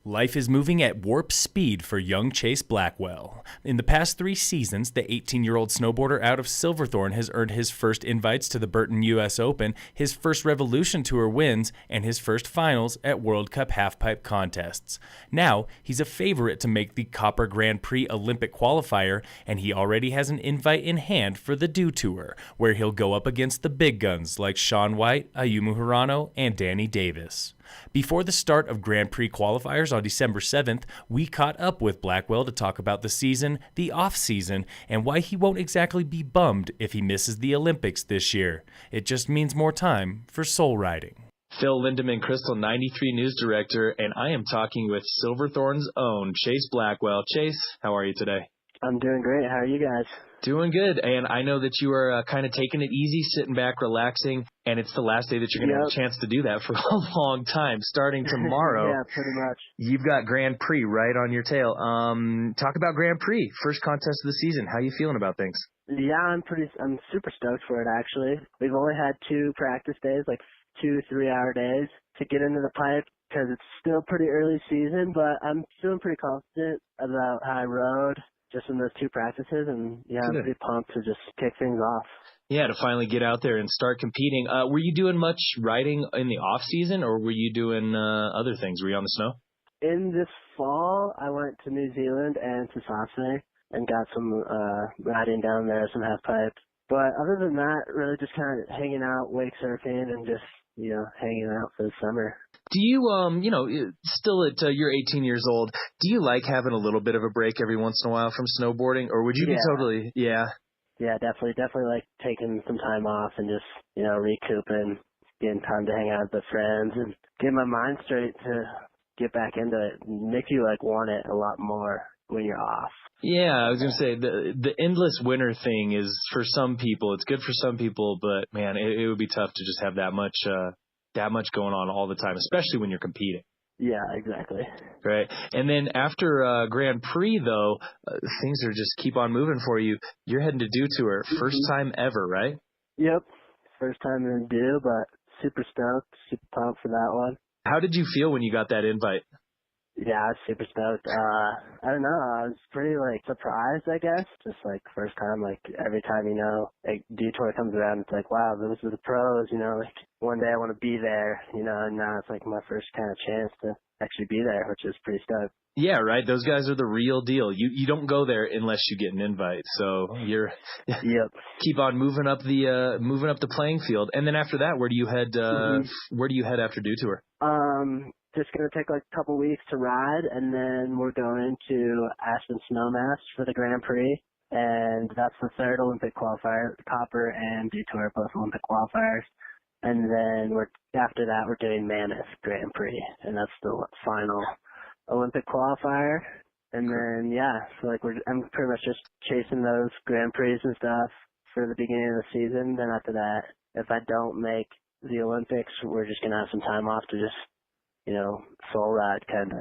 Life is moving at warp speed for young Chase Blackwell. In the past 3 seasons, the 18-year-old snowboarder out of Silverthorne has earned his first invites to the Burton U.S. Open, his first Revolution Tour wins, and his first finals at World Cup halfpipe contests. Now, he's a favorite to make the Copper Grand Prix Olympic qualifier, and he already has an invite in hand for the Dew Tour, where he'll go up against the big guns like Shaun White, Ayumu Hirano, and Danny Davis. Before the start of Grand Prix qualifiers on December 7th, we caught up with Blackwell to talk about the season, the off-season, and why he won't exactly be bummed if he misses the Olympics this year. It just means more time for soul riding. Phil Lindemann, Krystal 93 News Director, and I am talking with Silverthorne's own Chase Blackwell. Chase, how are you today? I'm doing great. How are you guys? Doing good, and I know that you are kind of taking it easy, sitting back, relaxing, and it's the last day that you're going to have a chance to do that for a long time, starting tomorrow. Yeah, pretty much. You've got Grand Prix right on your tail. Talk about Grand Prix, first contest of the season. How you feeling about things? Yeah, I'm super stoked for it, actually. We've only had 2 practice days, like 2 3-hour days to get into the pipe because it's still pretty early season, but I'm feeling pretty confident about how I rode just in those 2 practices, and yeah, I'm pretty pumped to just kick things off. Yeah, to finally get out there and start competing. Were you doing much riding in the off season, or were you doing other things? Were you on the snow? In this fall, I went to New Zealand and to Sassay and got some riding down there, some half pipe. But other than that, really just kind of hanging out, wake surfing, and just hanging out for the summer. Do you, still at you're 18 years old, do you like having a little bit of a break every once in a while from snowboarding, or would you be totally, Yeah, definitely like taking some time off and just, recouping, getting time to hang out with the friends and get my mind straight to get back into it. Make you want it a lot more when you're off. Yeah, I was going to say, the endless winter thing is, for some people, it's good for some people, but man, it would be tough to just have that much going on all the time, especially when you're competing. Yeah, exactly. Right. And then after Grand Prix, though, things are just keep on moving for you. You're heading to Dew Tour. First time ever, right? Yep. First time in Dew, but super stoked, super pumped for that one. How did you feel when you got that invite? Yeah, I was super stoked. I don't know. I was pretty, surprised, I guess. Just, first time, every time, Dew Tour comes around, it's like, wow, those are the pros, one day I want to be there, and now it's, my first kind of chance to actually be there, which is pretty stoked. Yeah, right. Those guys are the real deal. You don't go there unless you get an invite. So you're keep on moving up the playing field. And then after that, where do you head? Where do you head after Dew Tour? Just going to take a couple weeks to ride, and then we're going to Aspen Snowmass for the Grand Prix, and that's the 3rd Olympic qualifier. Copper and Dew Tour are both Olympic qualifiers. And then after that, we're doing Mammoth Grand Prix, and that's the final Olympic qualifier. And then, I'm pretty much just chasing those Grand Prix and stuff for the beginning of the season. Then after that, if I don't make the Olympics, we're just going to have some time off to just soul ride kind of.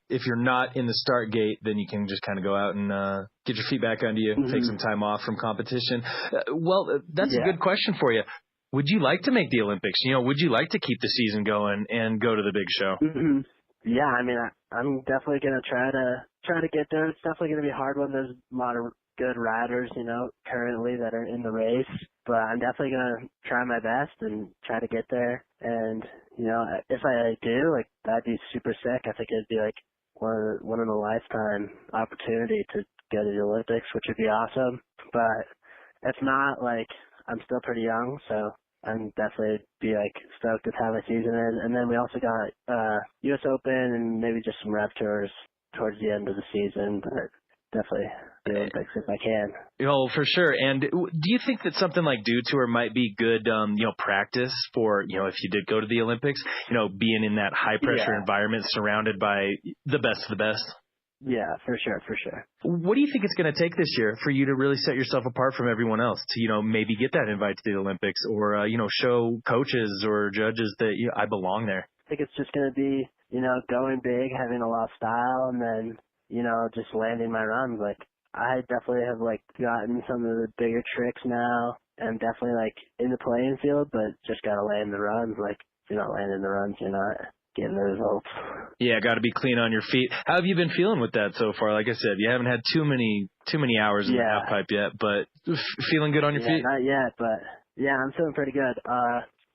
If you're not in the start gate, then you can just kind of go out and get your feet back under you, take some time off from competition. That's a good question for you. Would you like to make the Olympics? Would you like to keep the season going and go to the big show? Yeah, I mean, I'm definitely going to try to get there. It's definitely going to be hard when there's a lot of good riders, currently that are in the race. But I'm definitely going to try my best and try to get there. And, if I do, that'd be super sick. I think it'd be one in a lifetime opportunity to go to the Olympics, which would be awesome. But if not, I'm still pretty young, so I'm definitely be stoked with how my season is. And then we also got U.S. Open and maybe just some Rev Tours towards the end of the season, but definitely the Olympics if I can. Oh, for sure. And do you think that something like Dew Tour might be good, practice for, if you did go to the Olympics, being in that high pressure environment surrounded by the best of the best? Yeah, for sure. What do you think it's going to take this year for you to really set yourself apart from everyone else to, maybe get that invite to the Olympics or, show coaches or judges that I belong there? I think it's just going to be, going big, having a lot of style, and then, just landing my runs. I definitely have, gotten some of the bigger tricks now. I'm definitely, in the playing field, but just got to land the runs. If you're not landing the runs, you're not getting the results. Yeah, got to be clean on your feet. How have you been feeling with that so far? Like I said, you haven't had too many hours in the half pipe yet, but feeling good on your feet? Not yet, but yeah, I'm feeling pretty good.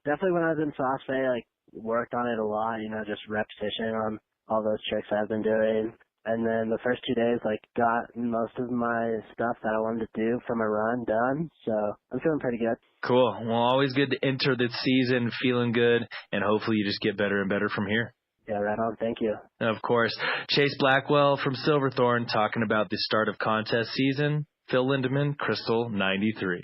Definitely when I was in Sauce Bay, like worked on it a lot, just repetition on all those tricks I've been doing. And then the first 2 days, like, got most of my stuff that I wanted to do from a run done. So I'm feeling pretty good. Cool. Well, always good to enter the season feeling good, and hopefully you just get better and better from here. Yeah, right on. Thank you. Of course. Chase Blackwell from Silverthorne talking about the start of contest season. Phil Lindemann, Krystal 93.